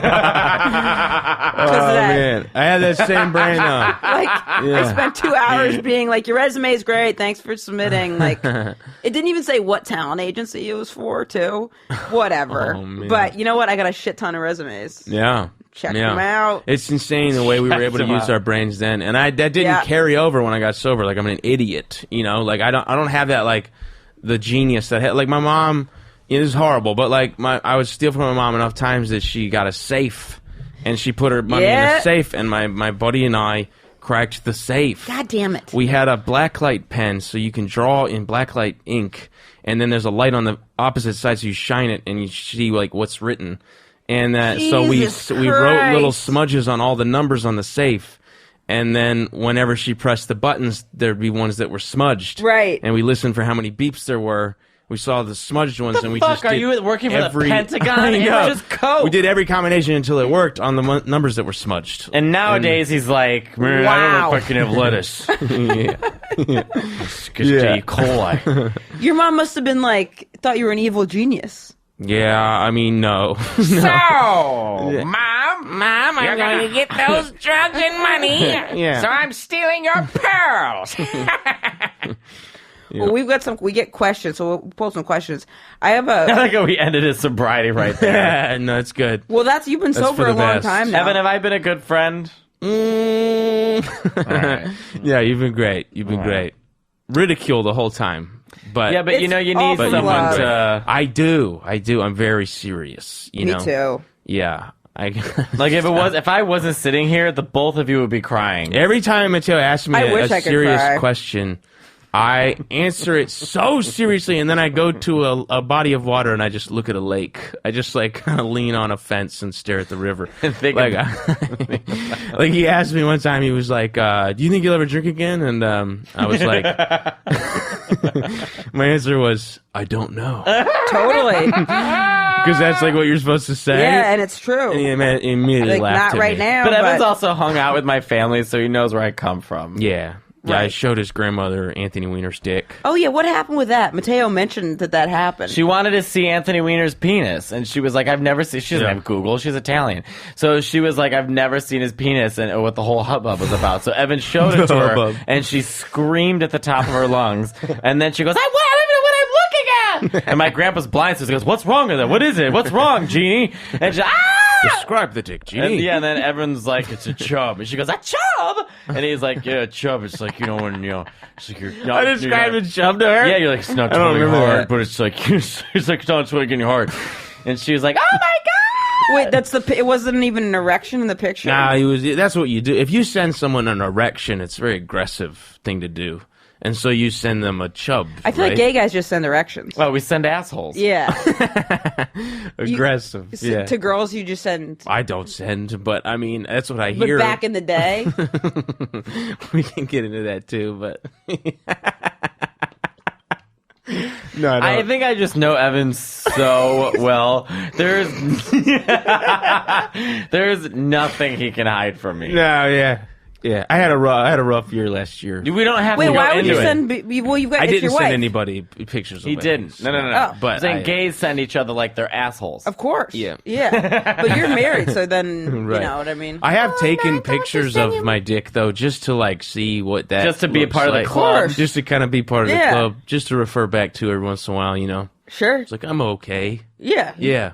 of Oh that. man, I had that same brain though. Like I spent 2 hours being like, your resume is great, thanks for submitting. Like it didn't even say what talent agency it was for too. Whatever. Oh, man. But you know what? I got a shit ton of resumes. Yeah. Check them out. It's insane the way we were able to them use out. our brains then, and that didn't Yeah. carry over when I got sober. Like I'm an idiot, you know. Like I don't have that like the genius that like my mom. It is horrible, but like I would steal from my mom enough times that she got a safe, and she put her money in Yeah. a safe, and my buddy and I cracked the safe. God damn it. We had a blacklight pen, so you can draw in blacklight ink, and then there's a light on the opposite side, so you shine it and you see like what's written. And so Jesus we wrote little Christ. smudges on all the numbers on the safe, And then whenever she pressed the buttons, there'd be ones that were smudged. Right. And we listened for how many beeps there were. We saw the smudged ones, and we fuck? just Are did you working for the every- Pentagon? I It's know. just code. We did every combination until it worked on the numbers that were smudged. And nowadays he's like, man, I don't know if I can have lettuce. It's 'cause Yeah. E. coli. Your mom must have been like, thought you were an evil genius. Yeah, I mean, no. So, Mom, I'm going to get those drugs and money. Yeah. So I'm stealing your pearls. Well, we get questions, so we'll pull some questions. I have I a. like how we ended his sobriety right there. Yeah, no, it's good. Well, you've been That's sober for a the long best. time now. Evan, have I been a good friend? Right. Yeah, you've been great. You've been great. Ridicule the whole time. But Yeah, but It's you know, you all need from someone love. to... I do. I'm very serious. You Me know? too. Yeah. Like, if I wasn't sitting here, the both of you would be crying. Every time Matteo asks me I a wish I could serious cry. question, I answer it so seriously, and then I go to a body of water and I just look at a lake. I just like kind of lean on a fence and stare at the river. Think Like, like he asked me one time, he was like, "Do you think you'll ever drink again?" And I was like, my answer was, "I don't know," Totally. because that's like what you're supposed to say. Yeah, and it's true. And he immediately Like, laughed not at right me. now. But Evan's also hung out with my family, so he knows where I come from. Yeah. Yeah, I Right. showed his grandmother Anthony Weiner's dick. Oh, yeah, what happened with that? Matteo mentioned that happened. She wanted to see Anthony Weiner's penis, and she was like, I've never seen... She doesn't Yeah. have Google. She's Italian. So she was like, I've never seen his penis, and what the whole hubbub was about. So Evan showed it to her, Hubbub. and she screamed at the top of her lungs. And then she goes, I don't even know what I'm looking at! And my grandpa's blind, so he goes, what's wrong with it? What is it? What's wrong, Jeannie? And she's Describe the dick, Genie. and then everyone's like, it's a chub. And she goes, a chub? And he's like, yeah, a chub. It's like, it's like you're not... I described a chub to her? Yeah, you're like, it's not I don't totally remember hard, that. but it's like, it's like it's not totally getting hard. And she was like, oh my God! Wait, it wasn't even an erection in the picture? Nah, that's what you do. If you send someone an erection, it's a very aggressive thing to do. And so you send them a chub. I feel like right? gay guys just send erections. Well, we send assholes. Yeah. Aggressive. Yeah. To girls, you just send... I don't send, but I mean, that's what I But hear. back in the day... We can get into that too, but. No, I think I just know Evan so well. There's nothing he can hide from me. No, yeah. Yeah, I had a rough year last year. We don't have Wait, to go why would into you it. send... Well, you've got... I it's didn't your send wife. anybody pictures of He my didn't. penis. No. Oh. But I'm saying I- gays send each other like they're assholes. Of course. Yeah. Yeah. But you're married, so then, Right. you know what I mean? I have Oh, taken no, don't pictures you of send him- my dick though, just to like see what that Just to be a looks part of the like. club. course. Just to kind of be part of the Yeah. club, just to refer back to every once in a while. You know, Sure. it's like I'm okay. Yeah. Yeah,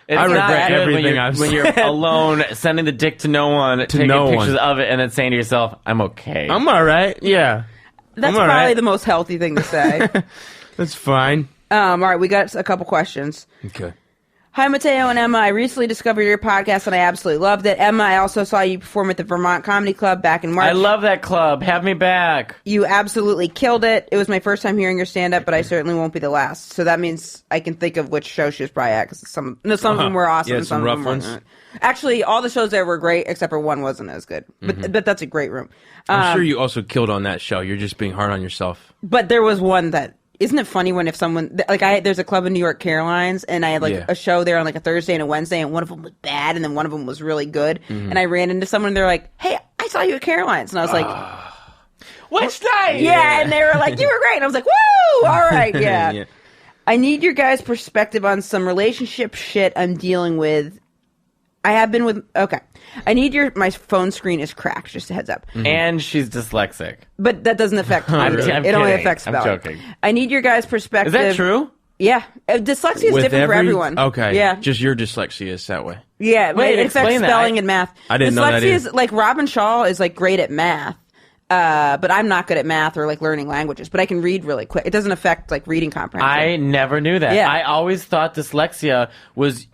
It's I not regret good everything when you're, I've when you're said. alone, sending the dick to no one, taking no pictures one. of it, and then saying to yourself, I'm okay. I'm all right. Yeah, That's I'm all probably right. the most healthy thing to say. That's fine. All right, we got a couple questions. Okay. Hi, Matteo and Emma. I recently discovered your podcast and I absolutely loved it. Emma, I also saw you perform at the Vermont Comedy Club back in March. I love that club. Have me back. You absolutely killed it. It was my first time hearing your stand-up, but I certainly won't be the last. So that means I can think of which show she was probably at, because some of them were awesome. Yeah, and some of rough them ones. weren't. Actually, all the shows there were great, except for one wasn't as good. But that's a great room. I'm sure you also killed on that show. You're just being hard on yourself. But there was one that... Isn't it funny when if someone... there's a club in New York, Carolines, and I had Yeah. a show there on like a Thursday and a Wednesday, and one of them was bad, and then one of them was really good. And I ran into someone, and they're like, hey, I saw you at Carolines. And I was like... Which night? Yeah, and they were like, you were great. And I was like, woo! All right, yeah. Yeah. I need your guys' perspective on some relationship shit I'm dealing with. I have been with... Okay. I need my phone screen is cracked, just a heads up. And she's dyslexic. But that doesn't affect... I'm it kidding. only affects I'm spelling. joking. I need your guys' perspective... Is that true? Yeah. Dyslexia is With different for everyone. Okay. Yeah. Just your dyslexia is that way. Yeah, Wait, it affects explain that. spelling and math. I didn't know that Dyslexia either. is like Robin Shaw is like great at math, but I'm not good at math or like learning languages. But I can read really quick. It doesn't affect like reading comprehension. I never knew that. Yeah. I always thought dyslexia was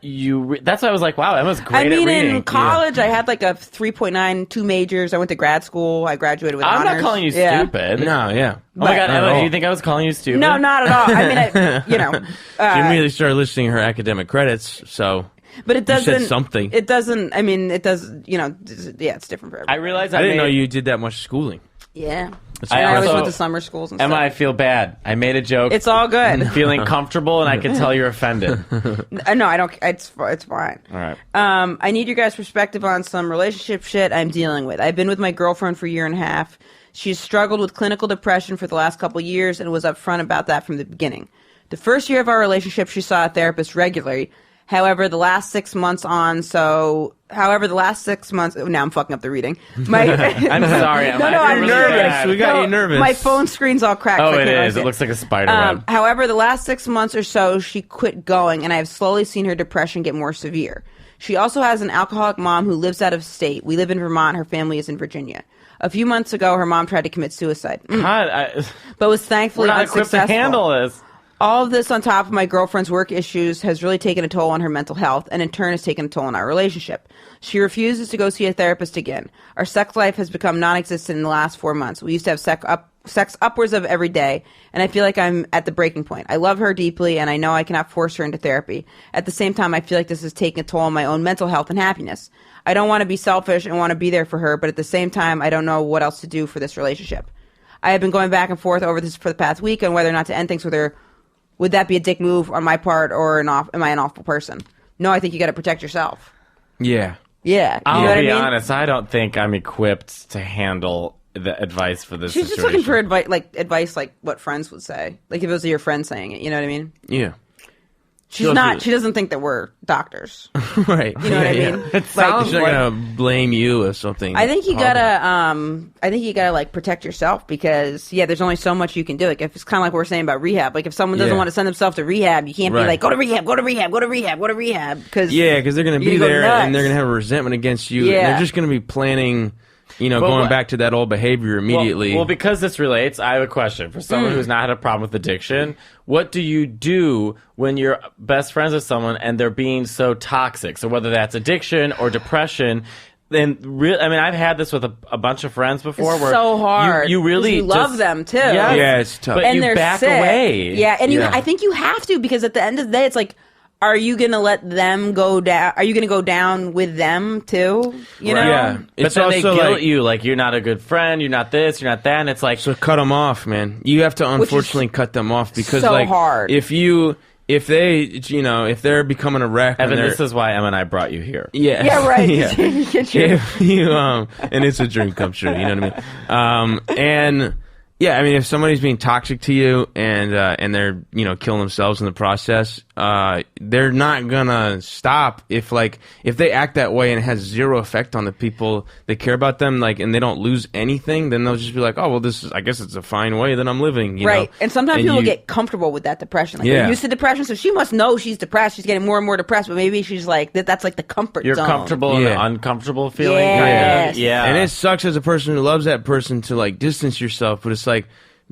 that's why I was like, wow, Emma's great I mean, at reading. in college, I had like a 3.9, 2 majors. I went to grad school. I graduated with I'm honors. not calling you Yeah. stupid. No, yeah. Oh my God, Not at Emma, all. do you think I was calling you stupid? No, not at all. I mean, She immediately started listing her academic credits, so But it You doesn't. said something. It doesn't. I mean, it does. You know. Yeah, it's different for everyone. I realized I didn't know made- you did that much schooling. Yeah. I I always also- went to summer schools and Emma, stuff. I feel bad. I made a joke. It's all good. feeling comfortable, and I can tell you're offended. No, I don't. It's fine. All right. I need your guys' perspective on some relationship shit I'm dealing with. I've been with my girlfriend for a year and a half. She's struggled with clinical depression for the last couple of years and was upfront about that from the beginning. The first year of our relationship, she saw a therapist regularly. However, the last 6 months now I'm fucking up the reading. I'm sorry. Emma. No, I I'm feel really nervous. bad. We got you nervous. My phone screen's all cracked. Oh, so I it can't is. see It looks like a spider web. However, the last 6 months or so, she quit going, and I have slowly seen her depression get more severe. She also has an alcoholic mom who lives out of state. We live in Vermont. Her family is in Virginia. A few months ago, her mom tried to commit suicide, God, but was thankfully we're not equipped to unsuccessful. handle this. All of this on top of my girlfriend's work issues has really taken a toll on her mental health and in turn has taken a toll on our relationship. She refuses to go see a therapist again. Our sex life has become non-existent in the last 4 months. We used to have sex upwards of every day, and I feel like I'm at the breaking point. I love her deeply, and I know I cannot force her into therapy. At the same time, I feel like this is taking a toll on my own mental health and happiness. I don't want to be selfish and want to be there for her, but at the same time, I don't know what else to do for this relationship. I have been going back and forth over this for the past week on whether or not to end things with her. Would that be a dick move on my part, or am I an awful person? No, I think you got to protect yourself. Yeah. Yeah, you I'll know what I be mean? honest. I don't think I'm equipped to handle the advice for this She's just situation. looking for advice like what friends would say. Like if it was your friend saying it, you know what I mean? Yeah. She's not. She doesn't think that we're doctors. Right. You know what I mean? It sounds She's not gonna blame you or something. I think you horrible. gotta. I think you gotta like protect yourself because there's only so much you can do. Like if it's kind of like what we're saying about rehab. Like if someone doesn't Yeah. want to send themselves to rehab, you can't be Right. like go to rehab, go to rehab, go to rehab, go to rehab. Because because they're gonna be you're gonna go there and nuts. they're gonna have a resentment against you. Yeah. And they're just gonna be planning, But going what- back to that old behavior immediately. Well, because this relates, I have a question for someone who's not had a problem with addiction. What do you do when you're best friends with someone and they're being so toxic? So whether that's addiction or depression, then I've had this with a bunch of friends before. It's where so hard. You really 'Cause you love just- them too. Yes, Yeah, it's tough. But and you they're back sick. away. Yeah, and Yeah. I think you have to because at the end of the day, it's like, are you gonna let them go down? Are you gonna go down with them too? You know? Yeah. But It's then they also guilt like- you, like you're not a good friend, you're not this, you're not that, and it's like, So cut them off, man. You have to unfortunately cut them off because so like hard. if they're becoming a wreck, Evan, and they're, this is why Emma and I brought you here. yeah, Yeah, right. yeah. Get your- If you and it's a dream come true, you know what I mean? And yeah, I mean, if somebody's being toxic to you and they're killing themselves in the process, they're not gonna stop if they act that way and it has zero effect on the people that care about them, and they don't lose anything, then they'll just be like, oh well, I guess it's a fine way that I'm living, you Right. know? And sometimes people you- get comfortable with that depression. Like Yeah. they're used to depression, so she must know she's depressed. She's getting more and more depressed, but maybe she's like that's like the comfort You're zone. comfortable in Yeah. an uncomfortable feeling. Yes. Yeah. And it sucks as a person who loves that person to distance yourself, but it's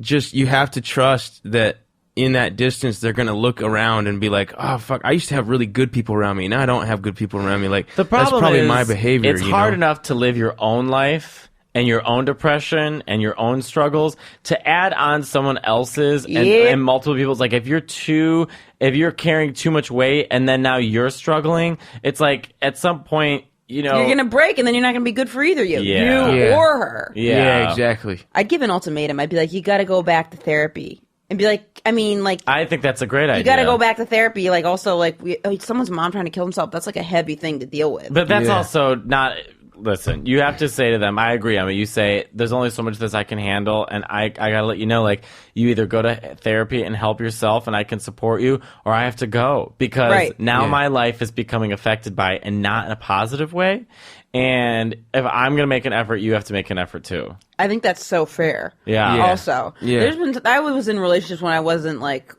just you have to trust that in that distance they're gonna look around and be like, oh fuck, I used to have really good people around me, now I don't have good people around me. The problem that's probably is, my behavior. It's hard enough to live your own life and your own depression and your own struggles to add on someone else's and multiple people's. Like if you're carrying too much weight and then now you're struggling, it's like at some point, you're gonna break, and then you're not gonna be good for either you Yeah. or her. Yeah, exactly. I'd give an ultimatum. I'd be like, you got to go back to therapy, and be like, I think that's a great idea. you got to go back to therapy. Like also, someone's mom trying to kill himself. That's like a heavy thing to deal with. But that's Yeah. also not. Listen, you have to say to them, I agree. I mean, you say, there's only so much this I can handle, and I gotta let you know, you either go to therapy and help yourself, and I can support you, or I have to go. Because now my life is becoming affected by it, and not in a positive way. And if I'm gonna make an effort, you have to make an effort too. I think that's so fair. Yeah. Yeah. Also, Yeah. I was in relationships when I wasn't like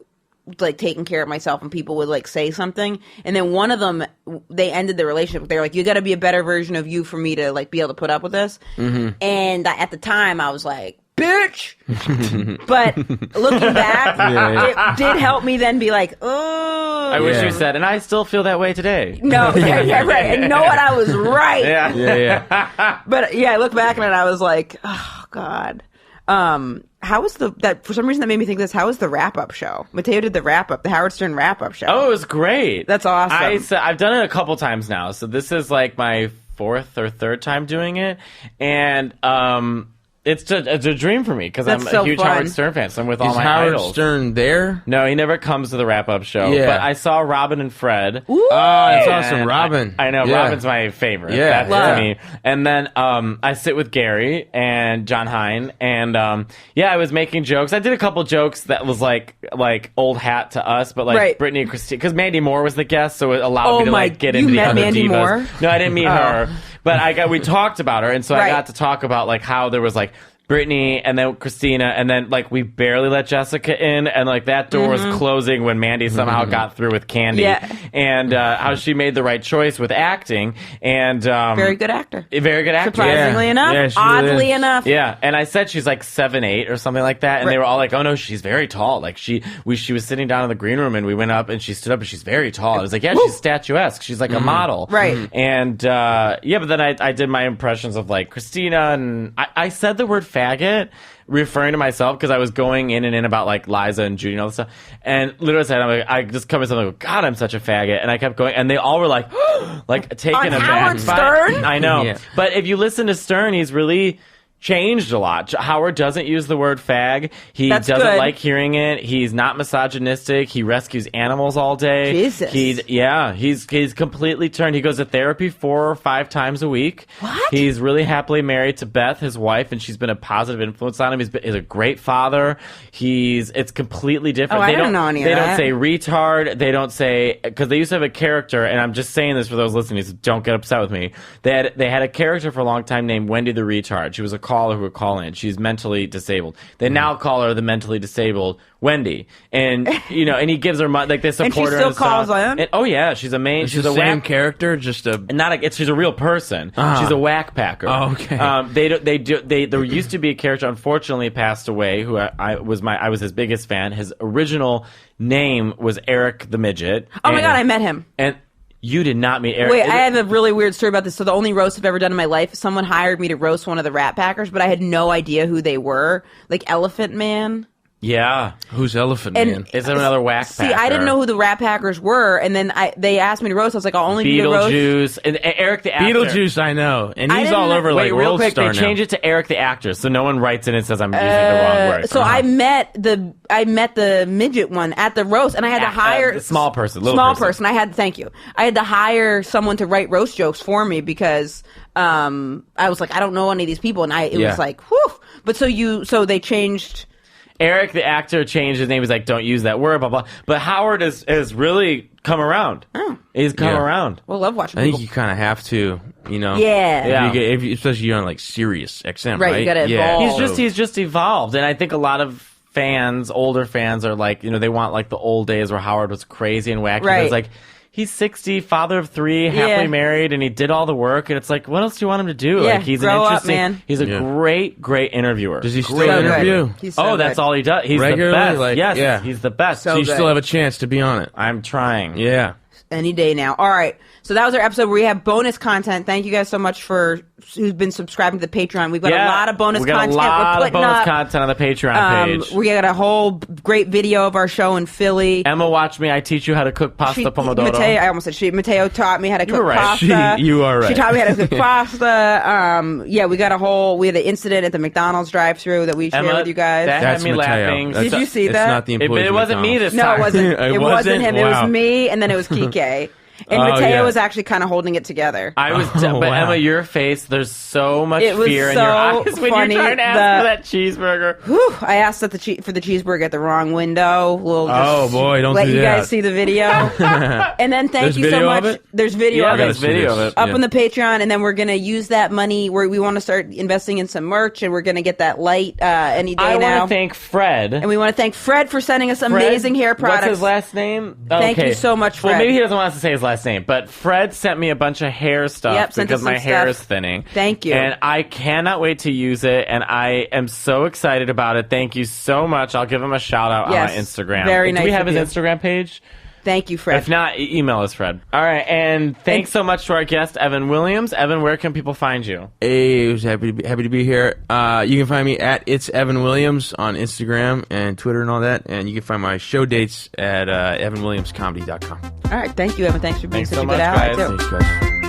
taking care of myself, and people would say something, and then one of them, they ended the relationship. They're like, you got to be a better version of you for me to be able to put up with this. Mm-hmm. And at the time I was like, bitch. But looking back, it did help me then be like, oh, I wish you said, and I still feel that way today. no, yeah, right. And know what, I was right. Yeah. Yeah. But I look back on it, I was like, oh God. How was that? For some reason, that made me think this. How was the wrap-up show? Matteo did the wrap-up, the Howard Stern wrap-up show. Oh, it was great. That's awesome. I've done it a couple times now, so this is like my 4th or 3rd time doing it, and it's a dream for me because I'm so a huge fun. Howard Stern fan. So I'm with all Is my Howard idols. Stern there? No, he never comes to the wrap-up show. Yeah. But I saw Robin and Fred. Ooh. That's And awesome, Robin. I know, Yeah. Robin's my favorite. Yeah, That's yeah. to me. And then I sit with Gary and John Hine, and I was making jokes. I did a couple jokes that was like old hat to us, but like Right. Brittany and Christine, because Mandy Moore was the guest, so it allowed me to like get you into the met other Mandy divas. Moore? No, I didn't meet her, but we talked about her, and so I Right. got to talk about like how there was like Brittany and then Christina, and then like we barely let Jessica in, and like that door was closing when Mandy somehow got through with Candy, Yeah. and how she made the right choice with acting, and Very good actor. a very good actor. Surprisingly Yeah. enough, Yeah, she really oddly is. enough. Yeah, and I said she's like 7'8" or something like that, and they were all like, "Oh no, she's very tall." Like she was sitting down in the green room, and we went up, and she stood up, and she's very tall. I was like, "Yeah, she's statuesque. She's like a model." Right. And but then I did my impressions of like Christina, and I said the word faggot, referring to myself because I was going in and in about like Liza and Judy and all this stuff, and literally said, I just come to something like, God, I'm such a faggot, and I kept going, and they all were like, like taken On aback. Howard by- Stern? I know, Yeah. but if you listen to Stern, he's really changed a lot. Howard doesn't use the word fag. He That's doesn't good. like hearing it. He's not misogynistic. He rescues animals all day. Jesus. He's completely turned. He goes to therapy 4 or 5 times a week. What? He's really happily married to Beth, his wife, and she's been a positive influence on him. He's a great father. It's completely different. Oh, I They don't know any of They don't that. say retard. They don't say, because they used to have a character, and I'm just saying this for those listening, so don't get upset with me. They had a character for a long time named Wendy the Retard. She was a caller who would call in. She's mentally disabled. They now call her the mentally disabled Wendy, and and he gives her money, like they support her. still and stuff. calls in? And, oh yeah, she's amazing. She's She's the a same whack, character, just a. she's a real person. She's a whack packer. Oh, okay. There used to be a character, unfortunately passed away, who I was his biggest fan. His original name was Eric the Midget. Oh my God, I met him. And you did not meet Eric. Wait, I have a really weird story about this. So the only roast I've ever done in my life, someone hired me to roast one of the Rat Packers, but I had no idea who they were. Like Elephant Man. Yeah. Who's Elephant And- Man? Is there another whack See, packer? I didn't know who the Rat Packers were, and then they asked me to roast. I was like, I'll only be a roast. Beetlejuice. And Eric the actor. Beetlejuice, I know, and I he's didn't all know- over Wait, like real World quick, Star they now. change it to Eric the actor, so no one writes in and says I'm using the wrong word. So I met the midget one at the roast, and I had to hire small person, little small person. person. Thank you. I had to hire someone to write roast jokes for me because I was like, I don't know any of these people, and it Yeah. was like, whew. But so they changed. Eric the actor changed his name. He's like, don't use that word, blah blah. But Howard has really come around. Oh. He's come Yeah. around. Well, love watching. I think people. you kind of have to, Yeah. Yeah. especially you're on like Sirius XM, Right, right? you gotta yeah. evolve. He's just evolved, and I think a lot of fans, older fans, are like, they want like the old days where Howard was crazy and wacky. But Right. it's like, he's 60, father of 3, happily Yeah. married, and he did all the work. And it's like, what else do you want him to do? Yeah, Like, he's grow an up, interesting. man. He's a Yeah. great interviewer. Does he still So good. interview? He's so Oh, that's good. all he does. He's Regularly? the best. Like, yes, yeah. he's the best. So So you good. still have a chance to be on it. I'm trying. Yeah. Any day now. All right. So that was our episode where we have bonus content. Thank you guys so much for who's been subscribing to the Patreon. We've got a lot of bonus we got content. a lot We're of putting bonus up. content on the Patreon page. We got a whole great video of our show in Philly. Emma, watch me. I teach you how to cook pasta pomodoro. Mateo taught me how to cook were right. pasta. You are right. She taught me how to cook pasta. Yeah, we had the incident at the McDonald's drive-thru that we shared Emma, with you guys. that That's had me Matteo. laughing. That's- Did you see it's that? not the But employees it of wasn't me McDonald's. this No, time. it wasn't. It It wasn't wasn't? him. It Wow. was me, and then it was Kike. And Oh, Mateo yeah. was actually kind of holding it together. I was, Oh, but wow. Emma, your face, there's so much It was fear in so your eyes when funny. you're trying to ask for that cheeseburger. Whew, I asked for the cheeseburger at the wrong window. We'll just Oh, boy, don't let do you that. guys see the video. And then thank There's you so video much. of it? There's video Yeah, of there's it. video of it. Up Yeah. on the Patreon, and then we're gonna use that money where we want to start investing in some merch, and we're gonna get that light any day I now. want to thank Fred. and we want to thank Fred for sending us Fred, amazing hair products. What's his last name? Thank Okay. you so much, Well, Fred. maybe he doesn't want us to say his last name, but Fred sent me a bunch of hair stuff Yep, sent because us my some hair stuff. is thinning. Thank you. And I cannot wait to use it, and I am so excited about it. Thank you so much. I'll give him a shout out Yes, on my Instagram. very Do nice we have of his you. Instagram page? Thank you, Fred. If not, email us, Fred. All right, and thanks so much to our guest, Evan Williams. Evan, where can people find you? Hey, I was happy to be here. You can find me at It's Evan Williams on Instagram and Twitter and all that. And you can find my show dates at evanwilliamscomedy.com. All right, thank you, Evan. Thanks for being Thanks such so a good much, ally, guys. too. Thanks, guys.